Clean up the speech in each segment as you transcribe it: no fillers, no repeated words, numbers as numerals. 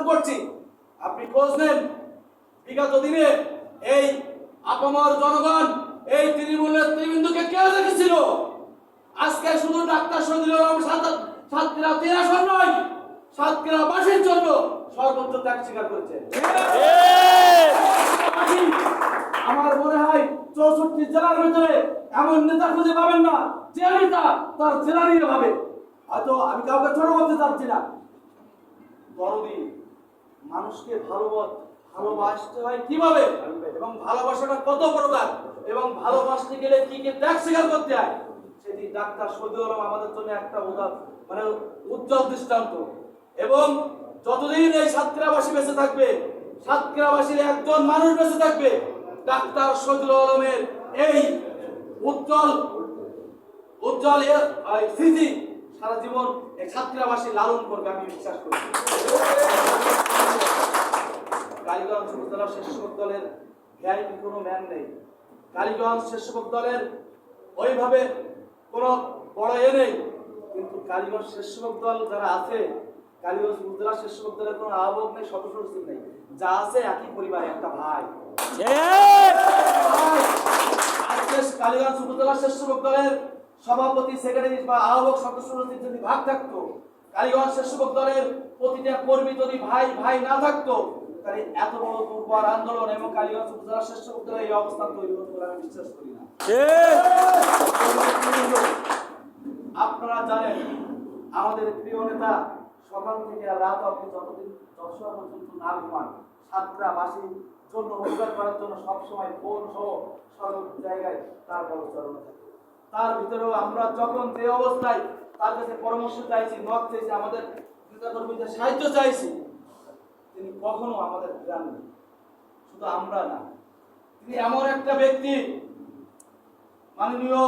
করছি, আপনি খোঁজ নেন বিগত দিনে এই আপামর জনগণ এই তৃণমূল নেতৃবৃন্দকে কে দেখেছিল? আজকে শুধু ডাক্তার শহীদুল আলম সাতক্ষীরা 3 আসন নয়, সাতক্ষীরাবাসীর জন্য সর্বোচ্চ ত্যাগ স্বীকার করেছে। আমার মনে হয় 64 জেলার ভিতরে এমন নেতা খুঁজে পাবেন না যে নেতা তার জেলা নিয়ে ভাবে। হয়তো আমি কাউকে ছোট করতে চাচ্ছি না, দরদি মানুষকে ভালোবাসতে হয় কিভাবে, এবং ভালোবাসাটা কত প্রকার, এবং ভালোবাসতে গেলে কি কি ত্যাগ স্বীকার করতে হয়, সেটি ডাক্তার শহীদুল আলম আমাদের জন্য একটা উজ্জ্বল দৃষ্টান্ত। এবং যতদিন এই সাতক্ষীরাবাসী বেঁচে থাকবে, সাতক্ষীরাবাসীর একজন মানুষ বেঁচে থাকবে, ডাক্তার শহীদুল আলমের এই উজ্জ্বল স্মৃতি সারা জীবন এই সাতক্ষীরাবাসী লালন করবে, আমি বিশ্বাস করি। কালীগঞ্জ উপজেলা স্বেচ্ছাসেবক দলের ভিআইপি কোনো ম্যান নেই, কালীগঞ্জ স্বেচ্ছাসেবক দলের ওইভাবে কোনো বড় নেই, কিন্তু কালীগঞ্জ স্বেচ্ছাসেবক দল যারা আছে, কালীগঞ্জ উপজেলা স্বেচ্ছাসেবক দলের কোনো আহ্বায়ক নেই, সদস্য নেই, যা আছে একই পরিবার, একটা ভাই। আজকে কালীগঞ্জ উপজেলা স্বেচ্ছাসেবক দলের সভাপতি, সেক্রেটারি বা আহ্বায়ক সদস্য যদি ভাগ থাকতো, কালীগঞ্জ স্বেচ্ছাসেবক দলের প্রতিটা কর্মী যদি ভাই ভাই না থাকতো, তাহলে এত বড় দুর্বার আন্দোলন এবং কালীগঞ্জ উপজেলা স্বেচ্ছাসেবক দলের এই অবস্থান তৈরি হতে পারে আমি বিশ্বাস করি না। আপনারা জানেন আমাদের প্রিয় নেতা সকাল থেকে রাত অবধি যতদিন যতসময় পর্যন্ত না ঘুমান, সাতক্ষীরাবাসীর জন্য অধিকার করার জন্য সবসময় ফোন সহ সর্ব জায়গায় তার বড়চরণ থাকে। তার ভিতরেও আমরা যখন যে অবস্থায় তার কাছে পরামর্শ চাইছি, মত চাইছি, আমাদের নেতাকর্মীদের সাহায্য চাইছি, তিনি কখনো আমাদের জানেন। শুধু আমরা না, তিনি এমন একটা ব্যক্তি, মাননীয়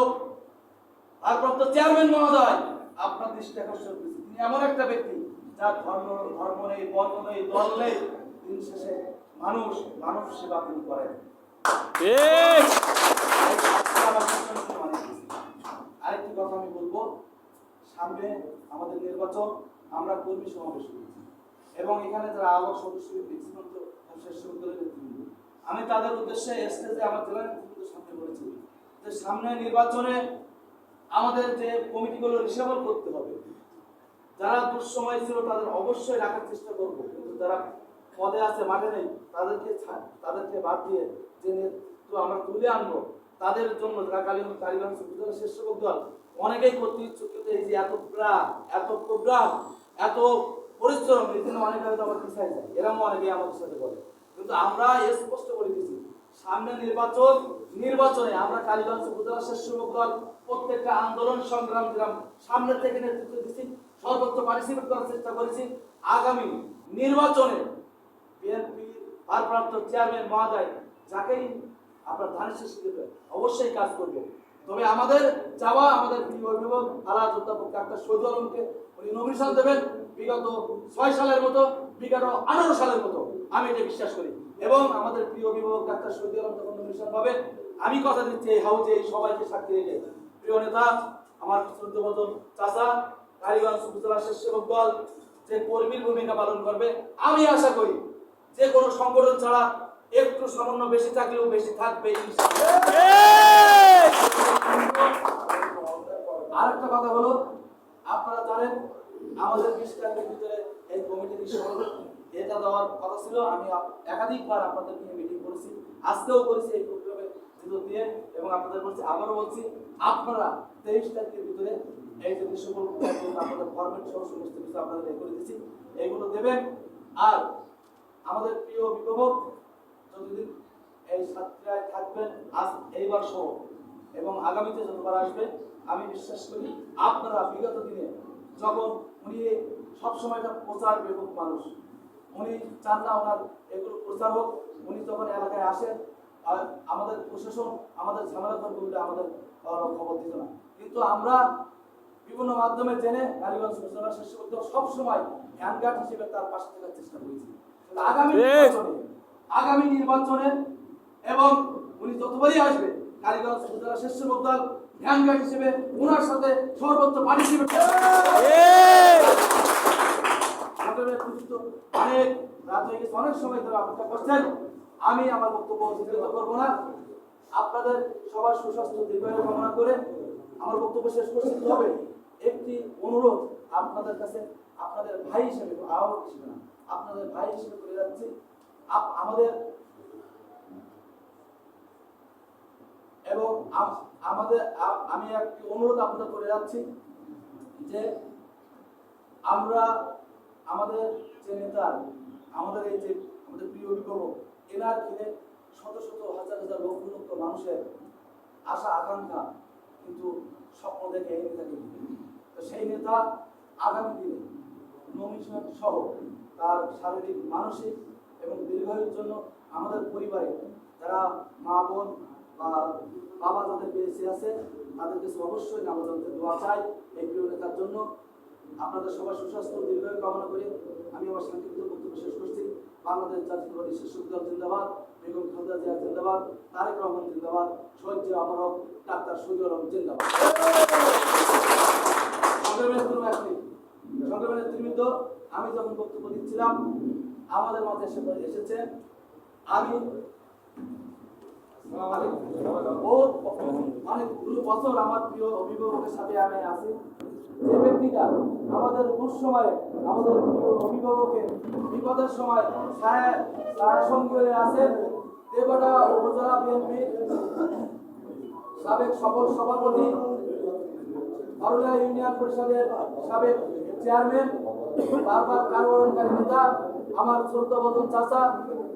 ভারপ্রাপ্ত চেয়ারম্যান মহোদয়, আপনার দৃষ্টি আকর্ষণ করেছি, তিনি এমন একটা ব্যক্তি যার ধর্ম নেই, বর্ণ নেই, দল নেই, দিন শেষে মানুষ সেবা তিনি করেন। আরেকটি কথা আমি বলবো, সামনে আমাদের নির্বাচন, আমরা কর্মী সমাবেশ করেছি এবং এখানে যারা আহ্বায়ক সদস্য স্বেচ্ছাসেবক দলের নেতৃবৃন্দ, আমি তাদের উদ্দেশ্যে স্টেজে আমার জেলা নেতৃবৃন্দের সামনে বলেছি যে সামনে নির্বাচনে আমাদের যে কমিটিগুলো রিসেবল করতে হবে, যারা দুঃসময় ছিল তাদের অবশ্যই রাখার চেষ্টা করবো, কিন্তু যারা পদে আছে মাঠে নেই তাদেরকে বাদ দিয়ে যে নেতৃত্ব আমরা তুলে আনবো, তাদের জন্য কালীগঞ্জ উপজেলা স্বেচ্ছাসেবক দল অনেকেই করতে ইচ্ছুক, কিন্তু এই যে এত প্রোগ্রাম এত পরিশ্রম, এই জন্য অনেকে হয়তো আমার পিছায় যায়, এরকম অনেকেই আমাদের সাথে বলে, কিন্তু আমরা স্পষ্ট করে দিয়েছি সামনে নির্বাচনে আমরা কালীগঞ্জ উপজেলা স্বেচ্ছাসেবক দল প্রত্যেকটা আন্দোলন সংগ্রাম দিলাম, সামনে থেকে নেতৃত্ব দিচ্ছি, সর্বোচ্চ পার্টিসিপেট করার চেষ্টা করেছি। আগামী নির্বাচনে বিএনপির ভারপ্রাপ্ত চেয়ারম্যান মহোদয় যাকেই আপনার ধানের শীষ দেবে অবশ্যই কাজ করবে। তবে আমাদের প্রিয় অভিভাবক আলাদ অধ্যাপক ডাক্তার শহীদুল আলমকে উনি নমিনেশন দেবেন বিগত 6 সালের মতো, বিগত 18 সালের মতো, আমি এটা বিশ্বাস করি। এবং আমাদের প্রিয় অভিভাবক ডাক্তার শহীদুল আলম যখন নমিনেশন পাবে, আমি কথা দিচ্ছি এই হাউজে এই সবাইকে সাক্ষী রেখে, প্রিয় নেতা আমার শ্রদ্ধেয় চাচা, কালীগঞ্জ উপজেলা স্বেচ্ছাসেবক দল যে কর্মীর ভূমিকা পালন করবে, আমি আশা করি যে কোনো সংগঠন ছাড়া একটু সামান্য বেশি থাকলেও বেশি থাকবে। আরেকটা কথা হলো, আপনারা জানেন আমাদের 20 তারিখের ভিতরে এই কমিটির এটা দেওয়ার কথা ছিল, আমি একাধিকবার আপনাদের নিয়ে মিটিং করেছি, আজকেও করেছি এই প্রোগ্রামে ভিতর দিয়ে, এবং আপনাদের বলছি, আবারও বলছি, আপনারা 23 তারিখের ভিতরে এই যে সকল আপনাদের ফরম্যাট সহ সমস্ত কিছু আপনাদের করে দিচ্ছি, এইগুলো দেবেন। আর আমাদের প্রিয় অভিভাবক যতদিন এই সাতক্ষীরায় থাকবেন, আজ এইবার সহ এবং আগামীতে যতবার আসবে, আমি বিশ্বাস করি আপনারা বিগত দিনে যখন উনি সবসময় একটা প্রচার বেগক মানুষ, উনি চান না ওনার এগুলো প্রচার হোক, উনি যখন এলাকায় আসেন আর আমাদের প্রশাসন আমাদের ঝামেলা করলে আমাদের খবর দিত না, কিন্তু আমরা বিভিন্ন মাধ্যমে জেনে কালীগঞ্জ উপজেলা স্বেচ্ছাসেবক দল সবসময় হ্যান্ডগার্ড হিসেবে তার পাশে থাকার চেষ্টা করেছি। আগামী নির্বাচনে এবং উনি যতবারই আসবে, কালীগঞ্জ উপজেলা স্বেচ্ছাসেবক দল হ্যান্ডগার্ড হিসেবে ওনার সাথে সর্বোচ্চ পার্টিসিপেট সংগ্রামের নেতৃত্ব অনেক রাত হয়ে গেছে, অনেক সময় ধরে অপেক্ষা করছেন। আমি আমার বক্তব্য বিস্তৃত করবো না, আপনাদের সবার সুস্বাস্থ্য দীর্ঘায়ু কামনা করে আমার বক্তব্য শেষ করছি। তবে একটি অনুরোধ আপনাদের কাছে, আপনাদের ভাই হিসেবে, আহ্বায়ক হিসেবে না, আপনাদের ভাই হিসেবে করে যাচ্ছি। আমাদের এবং আমি একটি অনুরোধ আপনাদের করে যাচ্ছি যে আমরা আমাদের যে নেতা, আমাদের এই যে আমাদের প্রিয় অভিভাবক, এনার ঘিরে শত শত হাজার হাজার লক্ষ লক্ষ মানুষের আশা আকাঙ্ক্ষা কিন্তু স্বপ্ন দেখে এই নেতাকে ঘিরে। তো সেই নেতা আগামী দিনে নমিনেশন সহ তার শারীরিক, মানসিক এবং দীর্ঘায়ুর জন্য আমাদের পরিবারে যারা মা বোন বা বাবা যাদের বেঁচে আছে তাদের কাছে অবশ্যই আমাদের দোয়া চাই এই প্রিয় নেতার জন্য। আপনাদের সবার সুস্বাস্থ্য দীর্ঘায়ু কামনা করে আমি আমার সংক্ষিপ্ত বক্তব্য শেষ করছি। বাংলাদেশ জাতীয়তাবাদী শিশু দল জিন্দাবাদ, বেগম খালেদা জিয়া জিন্দাবাদ, তারেক রহমান জিন্দাবাদ, শহীদ জিয়া অমর হোক, ডাক্তার শহীদুর রহমান জিন্দাবাদ। সংগ্রামের নেতৃবৃন্দ, আমি যখন বক্তব্য দিচ্ছিলাম আমাদের মাঝে এসেছে আমি অনেক বছর আমার প্রিয় অভিভাবকের সাথে আমি আছি। যে ব্যক্তিটা আমাদের দুঃসময়ে আমাদের প্রিয় অভিভাবকের বিপদের সময় ছায়া সঙ্গে আছেন, দেবটা উপজেলা বিএনপির সাবেক সফল সভাপতি, বারুলিয়া ইউনিয়ন পরিষদের সাবেক চেয়ারম্যান, বারবার কারাবরণকারী নেতা, আমার ছোট বদন চাচা